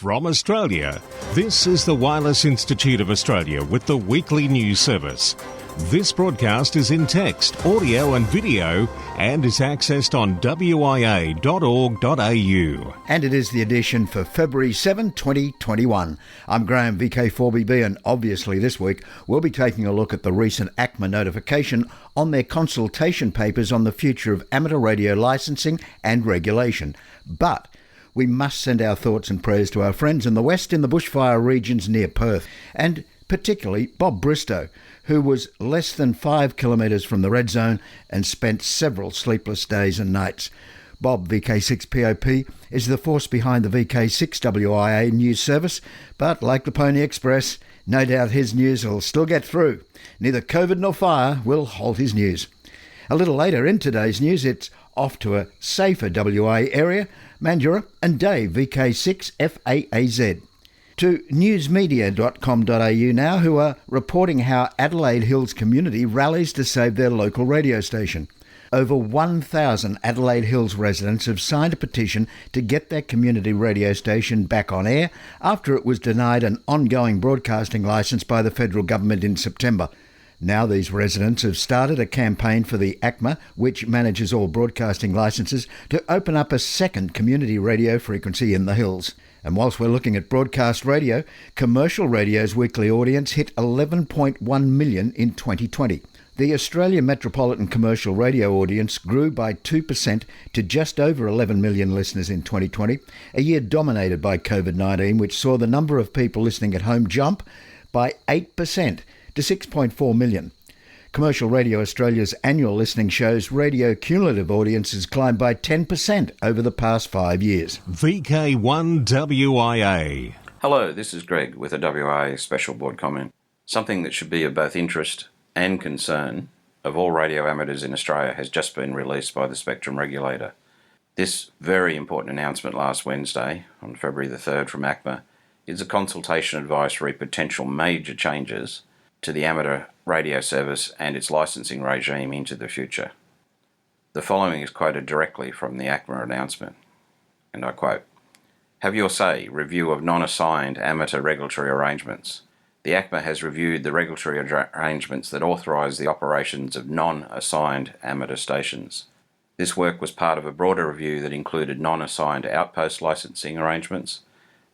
From Australia, this is the Wireless Institute of Australia with the weekly news service. This broadcast is in text, audio and video and is accessed on WIA.org.au. And it is the edition for February 7, 2021. I'm Graham, VK1WIA, and obviously this week we'll be taking a look at the recent ACMA notification on their consultation papers on the future of amateur radio licensing and regulation. But we must send our thoughts and prayers to our friends in the West in the bushfire regions near Perth, and particularly Bob Bristow, who was less than 5 kilometres from the red zone and spent several sleepless days and nights. Bob, VK6POP, is the force behind the VK1WIA news service, but like the Pony Express, no doubt his news will still get through. Neither COVID nor fire will halt his news. A little later in today's news, it's off to a safer WA area, Mandurah and Dave, VK6FAAZ. To newsmedia.com.au now, who are reporting how Adelaide Hills community rallies to save their local radio station. Over 1,000 Adelaide Hills residents have signed a petition to get their community radio station back on air after it was denied an ongoing broadcasting licence by the federal government in September. Now these residents have started a campaign for the ACMA, which manages all broadcasting licences, to open up a second community radio frequency in the hills. And whilst we're looking at broadcast radio, commercial radio's weekly audience hit 11.1 million in 2020. The Australian metropolitan commercial radio audience grew by 2% to just over 11 million listeners in 2020, a year dominated by COVID-19, which saw the number of people listening at home jump by 8% to 6.4 million. Commercial Radio Australia's annual listening shows radio cumulative audiences climbed by 10% over the past 5 years. VK1WIA. Hello, this is Greg with a WIA special board comment. Something that should be of both interest and concern of all radio amateurs in Australia has just been released by the Spectrum Regulator. This very important announcement last Wednesday, on February the 3rd from ACMA, is a consultation advisory potential major changes to the amateur radio service and its licensing regime into the future. The following is quoted directly from the ACMA announcement, and I quote, "Have your say, review of non-assigned amateur regulatory arrangements. The ACMA has reviewed the regulatory arrangements that authorise the operations of non-assigned amateur stations. This work was part of a broader review that included non-assigned outpost licensing arrangements,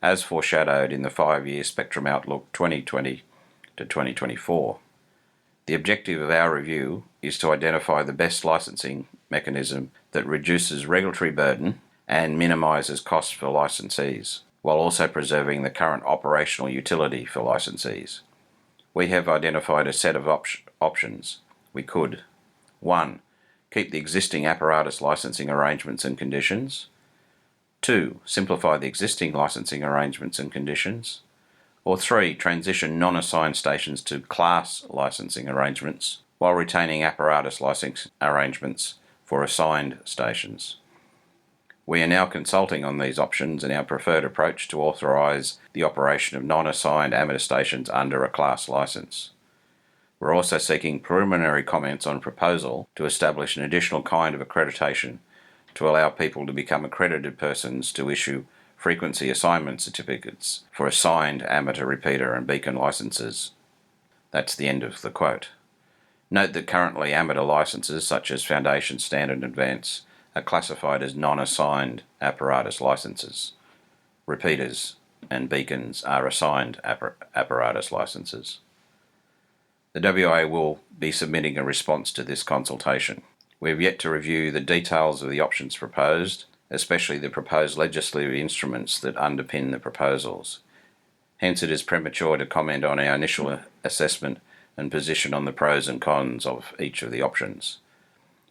as foreshadowed in the 5-year Spectrum Outlook 2020 to 2024. The objective of our review is to identify the best licensing mechanism that reduces regulatory burden and minimises costs for licensees, while also preserving the current operational utility for licensees. We have identified a set of options. We could 1. Keep the existing apparatus licensing arrangements and conditions. 2. Simplify the existing licensing arrangements and conditions. Or 3. Transition non-assigned stations to class licensing arrangements while retaining apparatus licensing arrangements for assigned stations. We are now consulting on these options and our preferred approach to authorise the operation of non-assigned amateur stations under a class licence. We're also seeking preliminary comments on a proposal to establish an additional kind of accreditation to allow people to become accredited persons to issue frequency assignment certificates for assigned amateur repeater and beacon licences." That's the end of the quote. Note that currently amateur licences such as Foundation, Standard and Advance are classified as non-assigned apparatus licences. Repeaters and beacons are assigned apparatus licences. The WIA will be submitting a response to this consultation. We have yet to review the details of the options proposed, especially the proposed legislative instruments that underpin the proposals. Hence it is premature to comment on our initial assessment and position on the pros and cons of each of the options.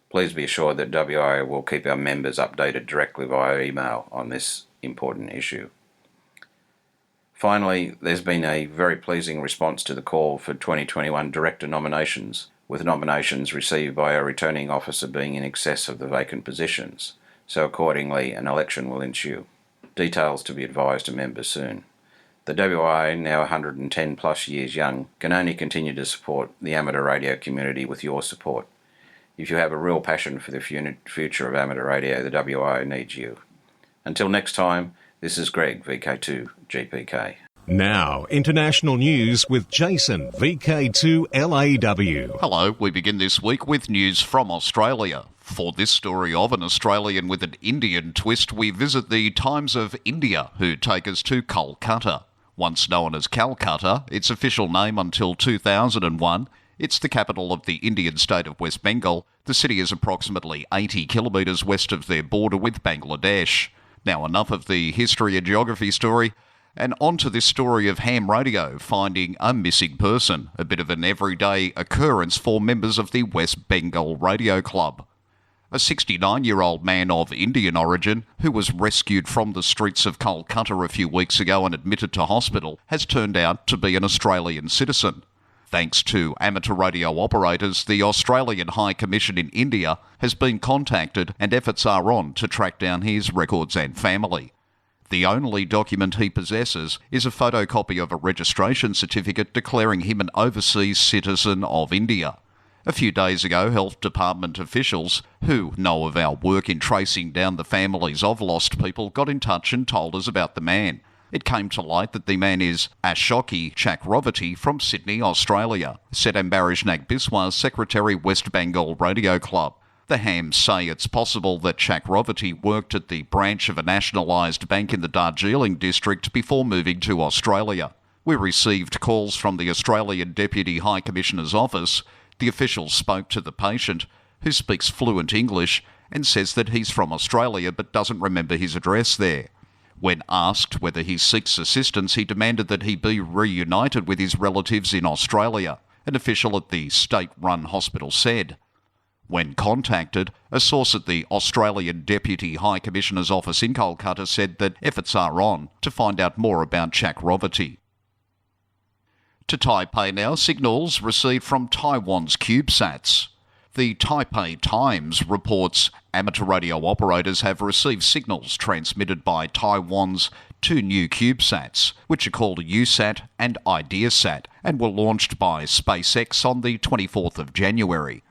Please be assured that WIA will keep our members updated directly via email on this important issue. Finally, there's been a very pleasing response to the call for 2021 director nominations, with nominations received by a returning officer being in excess of the vacant positions. So accordingly, an election will ensue. Details to be advised to members soon. The WIA, now 110 plus years young, can only continue to support the amateur radio community with your support. If you have a real passion for the future of amateur radio, the WIA needs you. Until next time, This is Greg, VK2GPK. Now, international news with Jason, VK2LAW. Hello, we begin this week with news from Australia. For this story of an Australian with an Indian twist, we visit the Times of India, who take us to Kolkata. Once known as Calcutta, its official name until 2001, it's the capital of the Indian state of West Bengal. The city is approximately 80 kilometres west of their border with Bangladesh. Now, enough of the history and geography story, and on to this story of ham radio finding a missing person, a bit of an everyday occurrence for members of the West Bengal Radio Club. A 69-year-old man of Indian origin who was rescued from the streets of Kolkata a few weeks ago and admitted to hospital has turned out to be an Australian citizen. Thanks to amateur radio operators, the Australian High Commission in India has been contacted and efforts are on to track down his records and family. The only document he possesses is a photocopy of a registration certificate declaring him an overseas citizen of India. A few days ago, Health Department officials, who know of our work in tracing down the families of lost people, got in touch and told us about the man. It came to light that the man is Ashoki Chakravarti from Sydney, Australia, said Ambarish Nagbiswa's secretary, West Bengal Radio Club. The Hams say it's possible that Chakravarti worked at the branch of a nationalised bank in the Darjeeling district before moving to Australia. We received calls from the Australian Deputy High Commissioner's office. The official spoke to the patient, who speaks fluent English, and says that he's from Australia but doesn't remember his address there. When asked whether he seeks assistance, he demanded that he be reunited with his relatives in Australia, an official at the state-run hospital said. When contacted, a source at the Australian Deputy High Commissioner's office in Kolkata said that efforts are on to find out more about Chakravarti. To Taipei now, signals received from Taiwan's CubeSats. The Taipei Times reports amateur radio operators have received signals transmitted by Taiwan's two new CubeSats, which are called USAT and IdeaSat, and were launched by SpaceX on the 24th of January.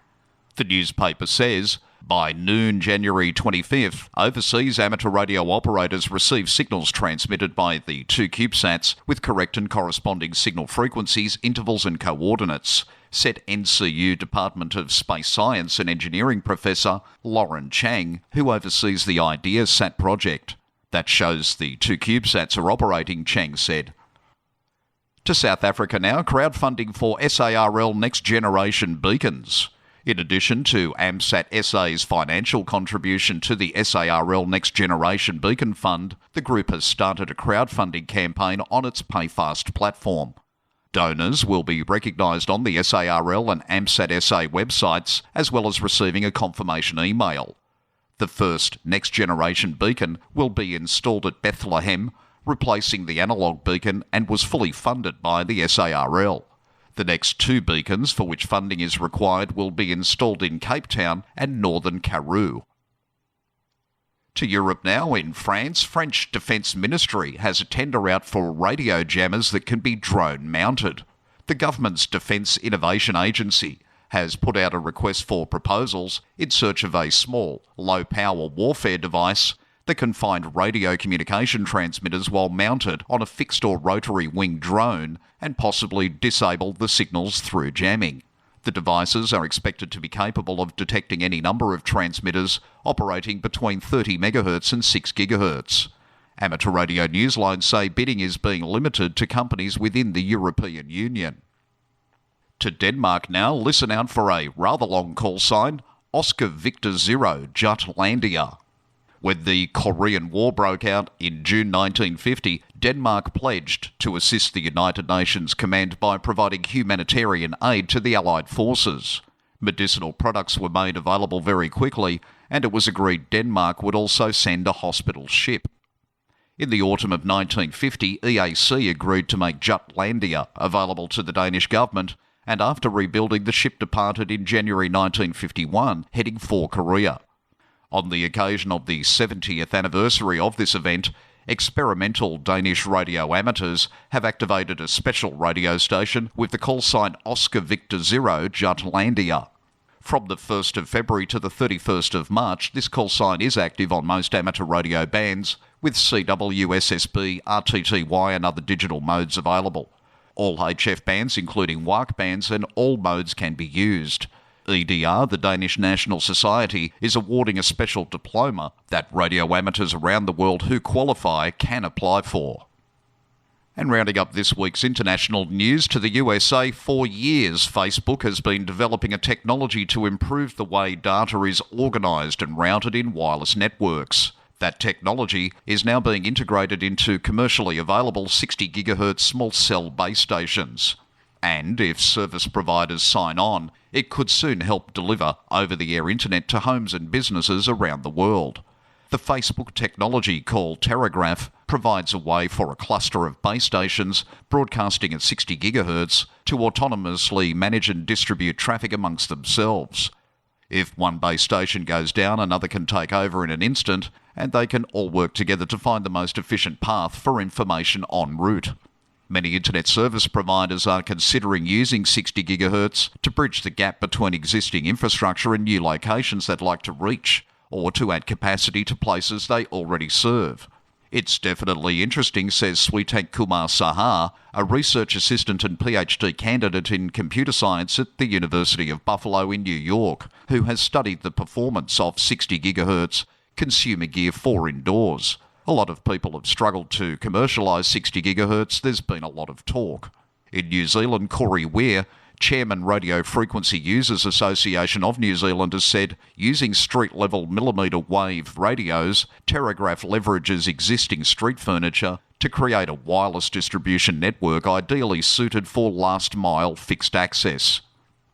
The newspaper says, by noon January 25th, overseas amateur radio operators received signals transmitted by the two CubeSats with correct and corresponding signal frequencies, intervals and coordinates, said NCU Department of Space Science and Engineering Professor Lauren Chang, who oversees the IdeaSat project. That shows the two CubeSats are operating, Chang said. To South Africa now, crowdfunding for SARL Next Generation beacons. In addition to AMSAT SA's financial contribution to the SARL Next Generation Beacon Fund, the group has started a crowdfunding campaign on its PayFast platform. Donors will be recognised on the SARL and AMSAT SA websites, as well as receiving a confirmation email. The first Next Generation beacon will be installed at Bethlehem, replacing the analogue beacon, and was fully funded by the SARL. The next two beacons for which funding is required will be installed in Cape Town and northern Karoo. To Europe now, in France, French Defence Ministry has a tender out for radio jammers that can be drone-mounted. The government's Defence Innovation Agency has put out a request for proposals in search of a small, low-power warfare device that can find radio communication transmitters while mounted on a fixed or rotary wing drone and possibly disable the signals through jamming. The devices are expected to be capable of detecting any number of transmitters operating between 30 MHz and 6 GHz. Amateur Radio Newsline say bidding is being limited to companies within the European Union. To Denmark now, listen out for a rather long call sign, Oscar Victor Zero Jutlandia. When the Korean War broke out in June 1950, Denmark pledged to assist the United Nations Command by providing humanitarian aid to the Allied forces. Medicinal products were made available very quickly, and it was agreed Denmark would also send a hospital ship. In the autumn of 1950, EAC agreed to make Jutlandia available to the Danish government, and after rebuilding, the ship departed in January 1951, heading for Korea. On the occasion of the 70th anniversary of this event, experimental Danish radio amateurs have activated a special radio station with the call sign Oscar Victor Zero Jutlandia. From the 1st of February to the 31st of March, this call sign is active on most amateur radio bands, with CW, SSB, RTTY and other digital modes available. All HF bands, including WIA bands, and all modes can be used. EDR, the Danish National Society, is awarding a special diploma that radio amateurs around the world who qualify can apply for. And rounding up this week's international news, to the USA, for years Facebook has been developing a technology to improve the way data is organised and routed in wireless networks. That technology is now being integrated into commercially available 60 GHz small cell base stations. And if service providers sign on, it could soon help deliver over-the-air internet to homes and businesses around the world. The Facebook technology, called Telegraph, provides a way for a cluster of base stations broadcasting at 60 GHz to autonomously manage and distribute traffic amongst themselves. If one base station goes down, another can take over in an instant, and they can all work together to find the most efficient path for information en route. Many internet service providers are considering using 60 GHz to bridge the gap between existing infrastructure and new locations they'd like to reach, or to add capacity to places they already serve. It's definitely interesting, says Sweetank Kumar Sahar, a research assistant and PhD candidate in computer science at the University of Buffalo in New York, who has studied the performance of 60 GHz consumer gear for indoors. A lot of people have struggled to commercialise 60 GHz. There's been a lot of talk. In New Zealand, WIA, Chairman Radio Frequency Users Association of New Zealand, has said, using street-level millimetre wave radios, Telegraph leverages existing street furniture to create a wireless distribution network ideally suited for last-mile fixed access.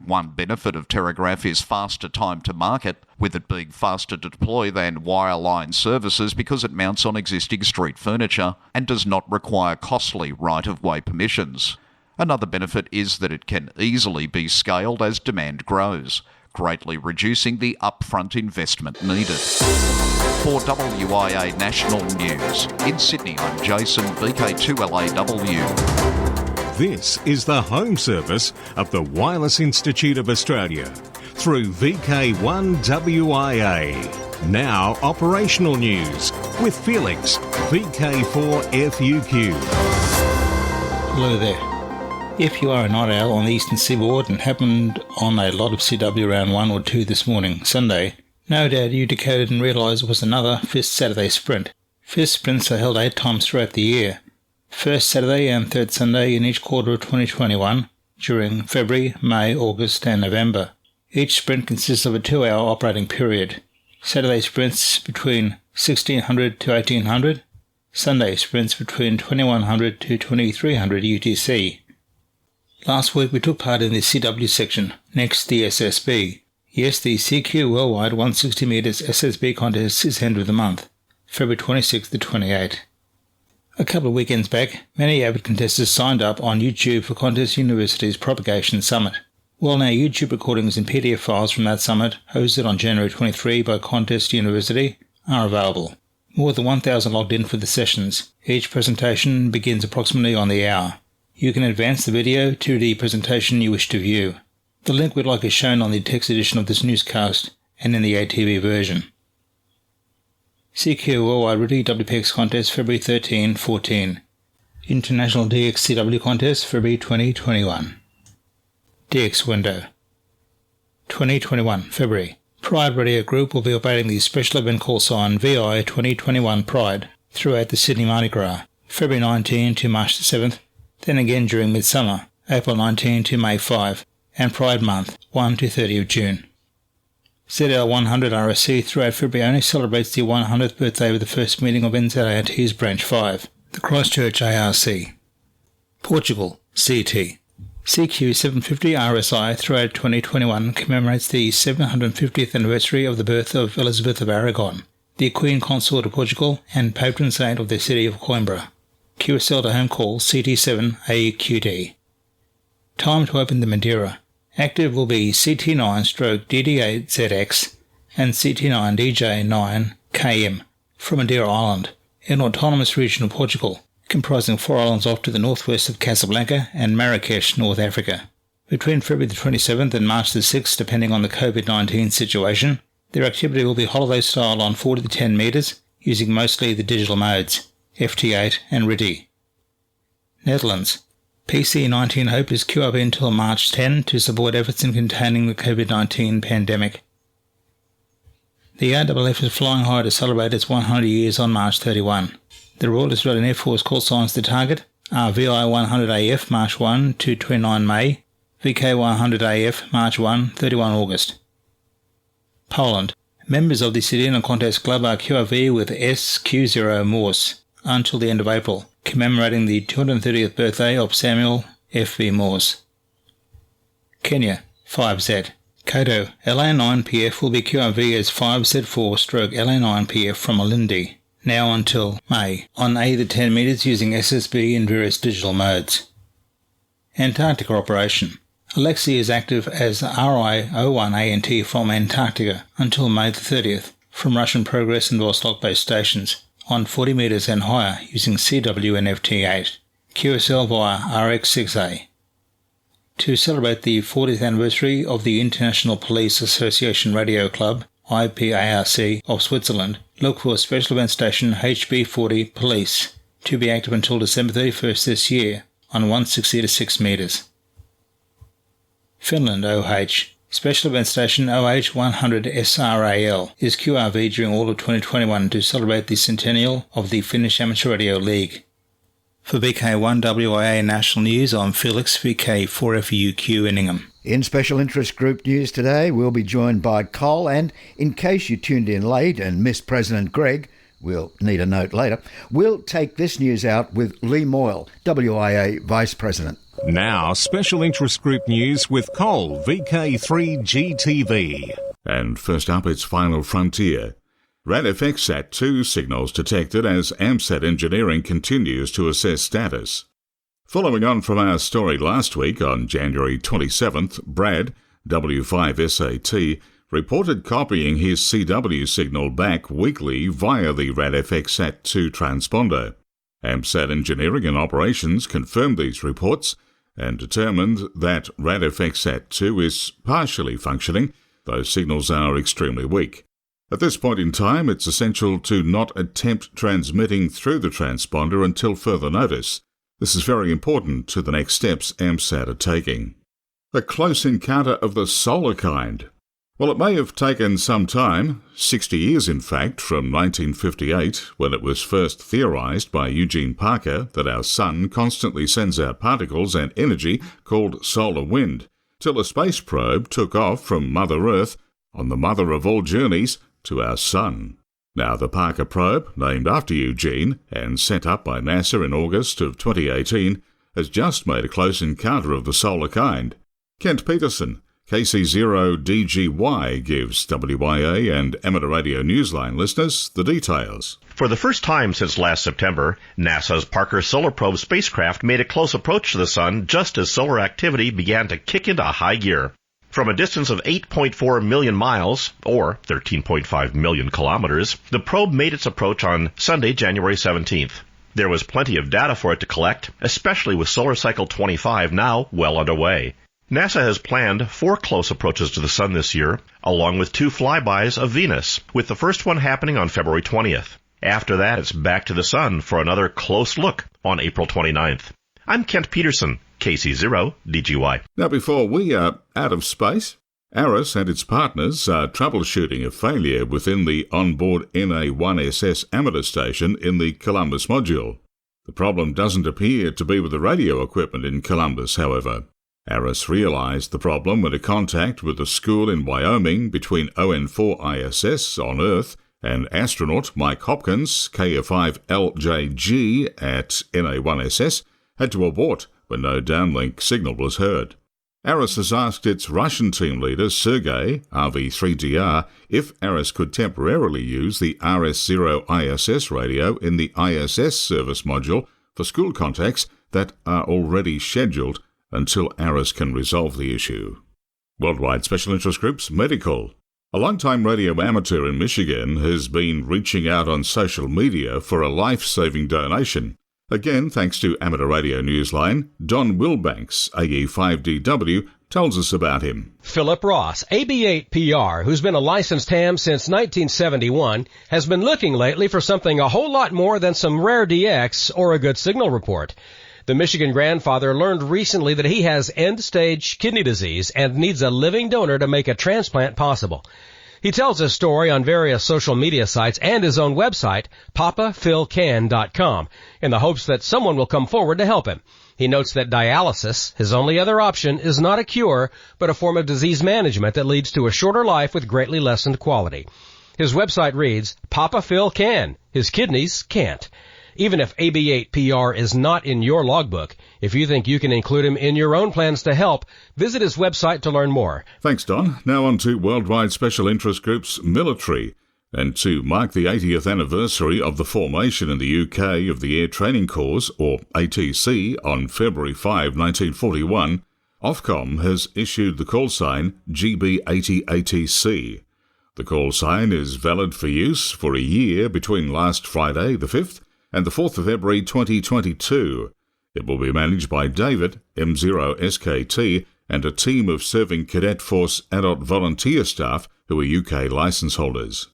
One benefit of Telegraph is faster time to market, with it being faster to deploy than wireline services because it mounts on existing street furniture and does not require costly right-of-way permissions. Another benefit is that it can easily be scaled as demand grows, greatly reducing the upfront investment needed. For WIA National News, in Sydney, I'm Jason, VK1WIA. This is the home service of the Wireless Institute of Australia through VK1WIA. Now operational news with Felix, VK4FUQ. Hello there. If you are a night owl on the eastern seaboard and happened on a lot of CW around 1 or 2 this morning, Sunday, no doubt you decoded and realised it was another First Saturday sprint. First sprints are held 8 times throughout the year. First Saturday and third Sunday in each quarter of 2021 during February, May, August and November. Each sprint consists of a 2-hour operating period. Saturday sprints between 1600 to 1800, Sunday sprints between 2100 to 2300 UTC. Last week we took part in the CW section, next the SSB. Yes, the CQ Worldwide 160 metres SSB contest is end of the month, February 26 to 28. A couple of weekends back, many avid contestants signed up on YouTube for Contest University's Propagation Summit. Well, now YouTube recordings and PDF files from that summit, hosted on January 23 by Contest University, are available. More than 1,000 logged in for the sessions. Each presentation begins approximately on the hour. You can advance the video to the presentation you wish to view. The link we'd like is shown on the text edition of this newscast and in the ATV version. CQ Worldwide Ridley WPX Contest February 13-14. International DXCW Contest February 2021. DX Window 2021 February. Pride Radio Group will be operating the special event call sign VI 2021 Pride throughout the Sydney Mardi Gras, February 19 to March 7th, then again during Midsummer, April 19 to May 5, and Pride Month, 1 to 30 of June. ZL100 RSC throughout February only celebrates the 100th birthday of the first meeting of NZART's Branch 5, the Christchurch ARC. Portugal, CT. CQ750 RSI throughout 2021 commemorates the 750th anniversary of the birth of Elizabeth of Aragon, the Queen Consort of Portugal and patron saint of the city of Coimbra. QSL to home call CT7AQD. Time to open the Madeira. Active will be CT9-DD8ZX and CT9DJ9KM from Madeira Island, an autonomous region of Portugal, comprising 4 islands off to the northwest of Casablanca and Marrakesh, North Africa. Between February the 27th and March the 6th, depending on the COVID-19 situation, their activity will be holiday style on 4 to 10 metres, using mostly the digital modes, FT8 and RTTY. Netherlands. PC-19 Hope is QRV until March 10 to support efforts in containing the COVID-19 pandemic. The RAAF is flying high to celebrate its 100 years on March 31. The Royal Australian Air Force call signs to target are VI100AF March 1 to 29 May, VK1WIA March 1, 31 August. Poland. Members of the Sedina Contest Club are QRV with SQ0 Morse until the end of April, commemorating the 230th birthday of Samuel F.B. Morse. Kenya. 5Z. Koto. LA9PF will be QRV as 5Z4/LA9PF from Malindi, now until May, on 8 to 10 metres using SSB in various digital modes. Antarctica operation. Alexei is active as RI-01ANT from Antarctica until May the 30th, from Russian Progress and Vostok base stations, on 40 metres and higher using CW and FT8, QSL via RX6A. To celebrate the 40th anniversary of the International Police Association Radio Club, IPARC, of Switzerland, look for special event station HB40 Police to be active until December 31st this year on 160 to 6 metres. Finland OH. Special event station OH100 SRAL is QRV during all of 2021 to celebrate the centennial of the Finnish Amateur Radio League. For VK1WIA National News, I'm Felix, VK4FUQ in Ingham. In special interest group news today, we'll be joined by Col, and in case you tuned in late and missed President Greg, we'll need a note later, we'll take this news out with Lee Moyle, WIA Vice President. Now, special interest group news with Col, VK3GTV. And first up, it's Final Frontier. RADFX Sat-2 signals detected as AMSAT engineering continues to assess status. Following on from our story last week on January 27th, Brad, W5SAT, reported copying his CW signal back weekly via the RADFX Sat-2 transponder. AMSAT Engineering and Operations confirmed these reports and determined that RADFX Sat-2 is partially functioning, though signals are extremely weak. At this point in time, it's essential to not attempt transmitting through the transponder until further notice. This is very important to the next steps AMSAT are taking. A close encounter of the solar kind. Well, it may have taken some time, 60 years in fact, from 1958, when it was first theorized by Eugene Parker that our sun constantly sends out particles and energy called solar wind, till a space probe took off from Mother Earth on the mother of all journeys to our sun. Now, the Parker probe, named after Eugene and sent up by NASA in August of 2018, has just made a close encounter of the solar kind. Kent Peterson, KC0DGY, gives WIA and Amateur Radio Newsline listeners the details. For the first time since last September, NASA's Parker Solar Probe spacecraft made a close approach to the Sun just as solar activity began to kick into high gear. From a distance of 8.4 million miles, or 13.5 million kilometers, the probe made its approach on Sunday, January 17th. There was plenty of data for it to collect, especially with Solar Cycle 25 now well underway. NASA has planned 4 close approaches to the Sun this year, along with 2 flybys of Venus, with the first one happening on February 20th. After that, it's back to the Sun for another close look on April 29th. I'm Kent Peterson, KC0DGY. Now, before we are out of space, ARIS and its partners are troubleshooting a failure within the onboard NA1SS amateur station in the Columbus module. The problem doesn't appear to be with the radio equipment in Columbus, however. ARIS realised the problem when a contact with a school in Wyoming between ON4 ISS on Earth and astronaut Mike Hopkins, KF5LJG at NA1SS, had to abort when no downlink signal was heard. ARIS has asked its Russian team leader, Sergei, RV3DR, if ARIS could temporarily use the RS0 ISS radio in the ISS service module for school contacts that are already scheduled until ARIS can resolve the issue. Worldwide Special Interest Groups Medical. A long-time radio amateur in Michigan has been reaching out on social media for a life-saving donation. Again, thanks to Amateur Radio Newsline, Don Wilbanks, AE5DW, tells us about him. Philip Ross, AB8PR, who's been a licensed ham since 1971, has been looking lately for something a whole lot more than some rare DX or a good signal report. The Michigan grandfather learned recently that he has end-stage kidney disease and needs a living donor to make a transplant possible. He tells his story on various social media sites and his own website, papaphilcan.com, in the hopes that someone will come forward to help him. He notes that dialysis, his only other option, is not a cure, but a form of disease management that leads to a shorter life with greatly lessened quality. His website reads, Papa Phil can. His kidneys can't. Even if AB8PR is not in your logbook, if you think you can include him in your own plans to help, visit his website to learn more. Thanks, Don. Now on to Worldwide Special Interest Group's military. And to mark the 80th anniversary of the formation in the UK of the Air Training Corps, or ATC, on February 5, 1941, Ofcom has issued the call sign GB80ATC. The call sign is valid for use for a year between last Friday, the 5th, and the 4th of February 2022. It will be managed by David, M0SKT, and a team of serving Cadet Force adult volunteer staff who are UK licence holders.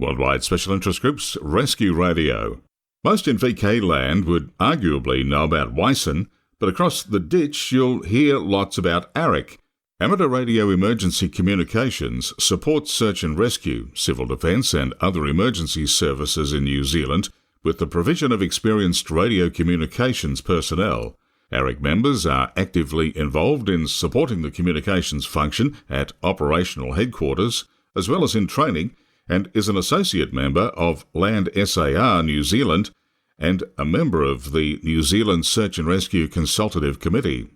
Worldwide Special Interest Group's Rescue Radio. Most in VK land would arguably know about WIA, but across the ditch you'll hear lots about ARIC. Amateur Radio Emergency Communications supports search and rescue, civil defence and other emergency services in New Zealand with the provision of experienced radio communications personnel. ARIC members are actively involved in supporting the communications function at operational headquarters, as well as in training, and is an associate member of Land SAR New Zealand and a member of the New Zealand Search and Rescue Consultative Committee.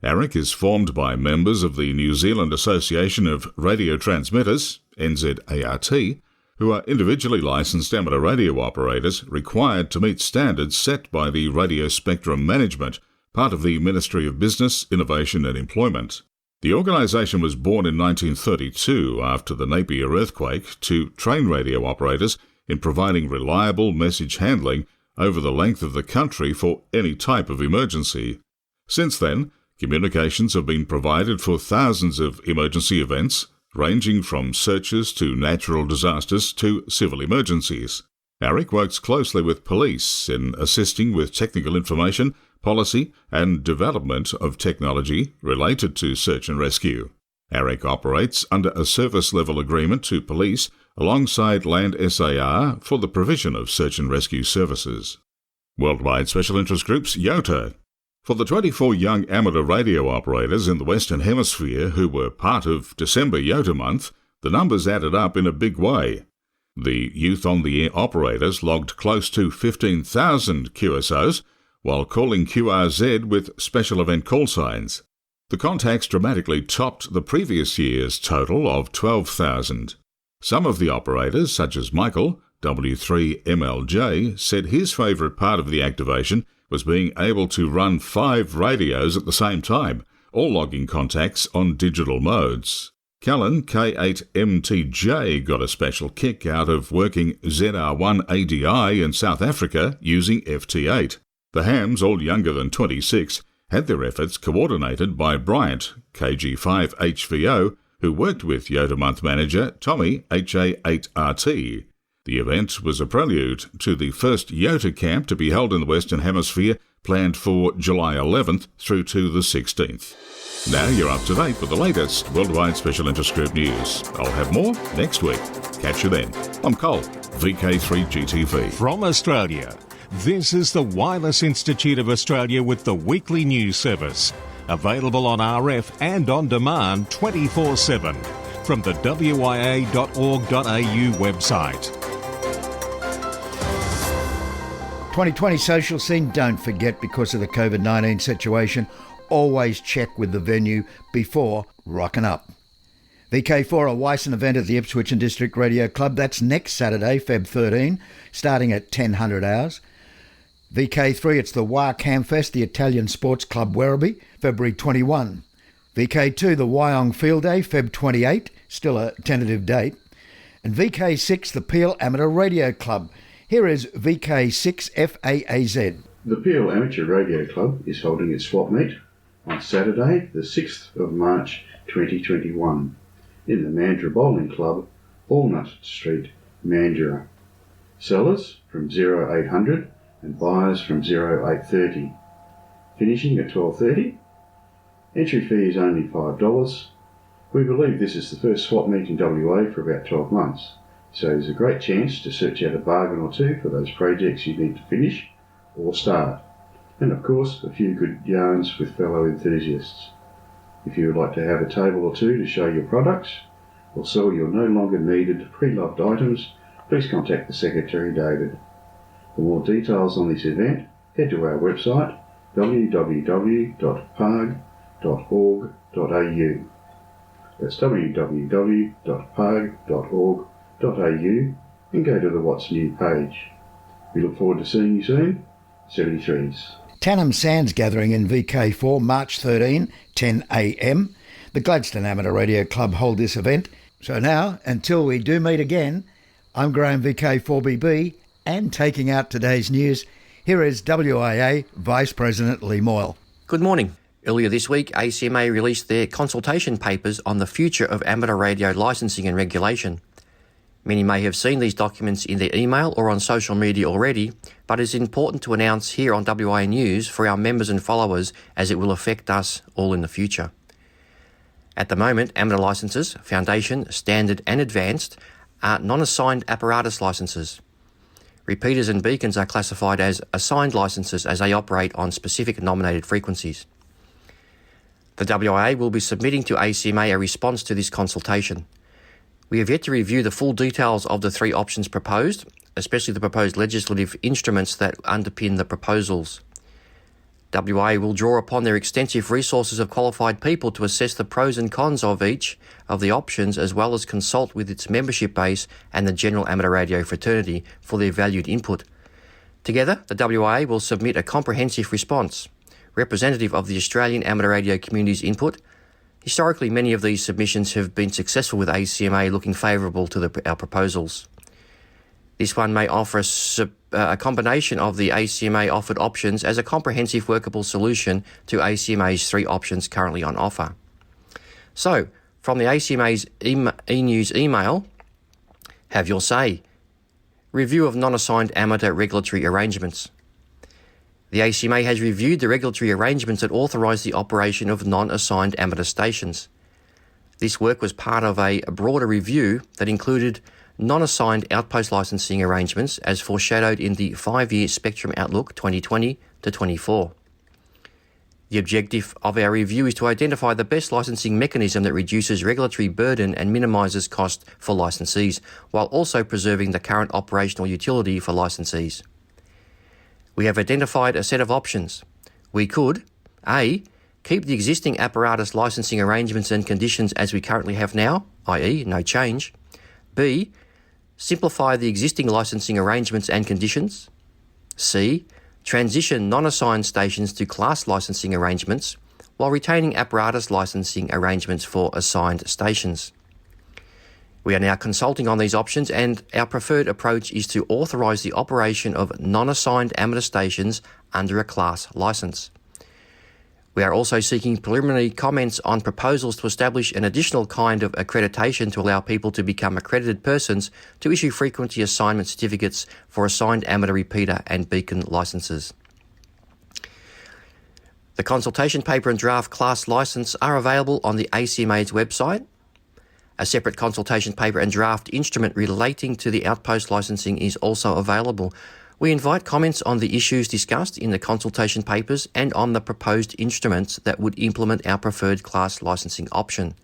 ARIC is formed by members of the New Zealand Association of Radio Transmitters, NZART, who are individually licensed amateur radio operators required to meet standards set by the Radio Spectrum Management, part of the Ministry of Business, Innovation and Employment. The organisation was born in 1932 after the Napier earthquake to train radio operators in providing reliable message handling over the length of the country for any type of emergency. Since then, communications have been provided for thousands of emergency events, ranging from searches to natural disasters to civil emergencies. ARIC works closely with police in assisting with technical information, policy and development of technology related to search and rescue. ARIC operates under a service-level agreement to police alongside Land SAR for the provision of search and rescue services. Worldwide Special Interest Group's YOTA. For the 24 young amateur radio operators in the Western Hemisphere who were part of December YOTA month, the numbers added up in a big way. The Youth on the Air operators logged close to 15,000 QSOs, while calling QRZ with special event call signs. The contacts dramatically topped the previous year's total of 12,000. Some of the operators, such as Michael, W3MLJ, said his favourite part of the activation was being able to run 5 radios at the same time, all logging contacts on digital modes. Callan, K8MTJ, got a special kick out of working ZR1ADI in South Africa using FT8. The hams, all younger than 26, had their efforts coordinated by Bryant, KG5HVO, who worked with YOTA Month manager Tommy, HA8RT. The event was a prelude to the first YOTA camp to be held in the Western Hemisphere, planned for July 11th through to the 16th. Now you're up to date with the latest Worldwide Special Interest Group news. I'll have more next week. Catch you then. I'm Cole, VK3GTV. From Australia, this is the Wireless Institute of Australia with the weekly news service. Available on RF and on demand 24/7 from the WIA.org.au website. 2020 social scene, don't forget, because of the COVID-19 situation, always check with the venue before rocking up. VK4, a WIA event at the Ipswich and District Radio Club. That's next Saturday, Feb 13, starting at 10:00 hours. VK3, it's the WIA Campfest, the Italian Sports Club Werribee, February 21. VK2, the Wyong Field Day, Feb 28, still a tentative date. And VK6, the Peel Amateur Radio Club. Here is VK6 FAAZ. The Peel Amateur Radio Club is holding its swap meet on Saturday, the 6th of March 2021 in the Mandurah Bowling Club, Walnut Street, Mandurah. Sellers from 0800 and buyers from 0830. Finishing at 12:30. Entry fee is only $5. We believe this is the first swap meet in WA for about 12 months, so there's a great chance to search out a bargain or two for those projects you need to finish or start, and of course a few good yarns with fellow enthusiasts. If you would like to have a table or two to show your products or sell your no longer needed pre-loved items, please contact the Secretary David. For more details on this event, head to our website www.parg.org.au. That's www.parg.org.au and go to the What's New page. We look forward to seeing you soon. 73s. Tannum Sands Gathering in VK4, March 13, 10 a.m. The Gladstone Amateur Radio Club hold this event. So now, until we do meet again, I'm Graham VK4BB, and taking out today's news, here is WIA Vice President Lee Moyle. Good morning. Earlier this week, ACMA released their consultation papers on the future of amateur radio licensing and regulation. Many may have seen these documents in their email or on social media already, but it's important to announce here on WIA News for our members and followers as it will affect us all in the future. At the moment, amateur licences, Foundation, Standard and Advanced, are non-assigned apparatus licences. Repeaters and beacons are classified as assigned licences as they operate on specific nominated frequencies. The WIA will be submitting to ACMA a response to this consultation. We have yet to review the full details of the three options proposed, especially the proposed legislative instruments that underpin the proposals. WIA will draw upon their extensive resources of qualified people to assess the pros and cons of each of the options, as well as consult with its membership base and the general amateur radio fraternity for their valued input. Together, the WIA will submit a comprehensive response, representative of the Australian amateur radio community's input. Historically, many of these submissions have been successful, with ACMA looking favourable to our proposals. This one may offer a combination of the ACMA offered options as a comprehensive workable solution to ACMA's three options currently on offer. So, from the ACMA's e-news email, have your say. Review of non-assigned amateur regulatory arrangements. The ACMA has reviewed the regulatory arrangements that authorise the operation of non-assigned amateur stations. This work was part of a broader review that included non-assigned outpost licensing arrangements as foreshadowed in the 5-year Spectrum Outlook 2020 to 24. The objective of our review is to identify the best licensing mechanism that reduces regulatory burden and minimises cost for licensees, while also preserving the current operational utility for licensees. We have identified a set of options. We could, A, keep the existing apparatus licensing arrangements and conditions as we currently have now, i.e. no change. B, simplify the existing licensing arrangements and conditions. C, transition non-assigned stations to class licensing arrangements while retaining apparatus licensing arrangements for assigned stations. We are now consulting on these options, and our preferred approach is to authorise the operation of non-assigned amateur stations under a class licence. We are also seeking preliminary comments on proposals to establish an additional kind of accreditation to allow people to become accredited persons to issue frequency assignment certificates for assigned amateur repeater and beacon licences. The consultation paper and draft class licence are available on the ACMA's website. A separate consultation paper and draft instrument relating to the outpost licensing is also available. We invite comments on the issues discussed in the consultation papers and on the proposed instruments that would implement our preferred class licensing option.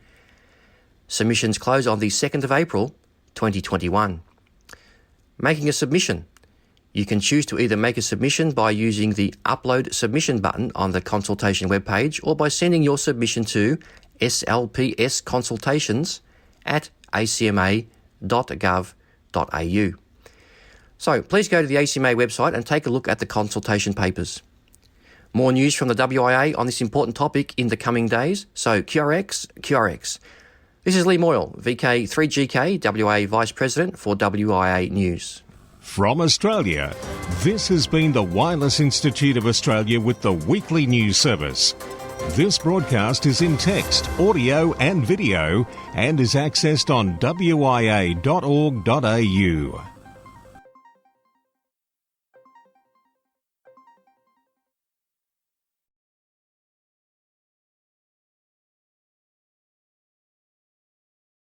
Submissions close on the 2nd of April 2021. Making a submission. You can choose to either make a submission by using the Upload Submission button on the consultation webpage, or by sending your submission to slpsconsultations@acma.gov.au. So please go to the ACMA website and take a look at the consultation papers. More news from the WIA on this important topic in the coming days, so QRX. This is Lee Moyle, VK3GK, WIA Vice President for WIA News. From Australia, this has been the Wireless Institute of Australia with the weekly news service. This broadcast is in text, audio and video and is accessed on wia.org.au.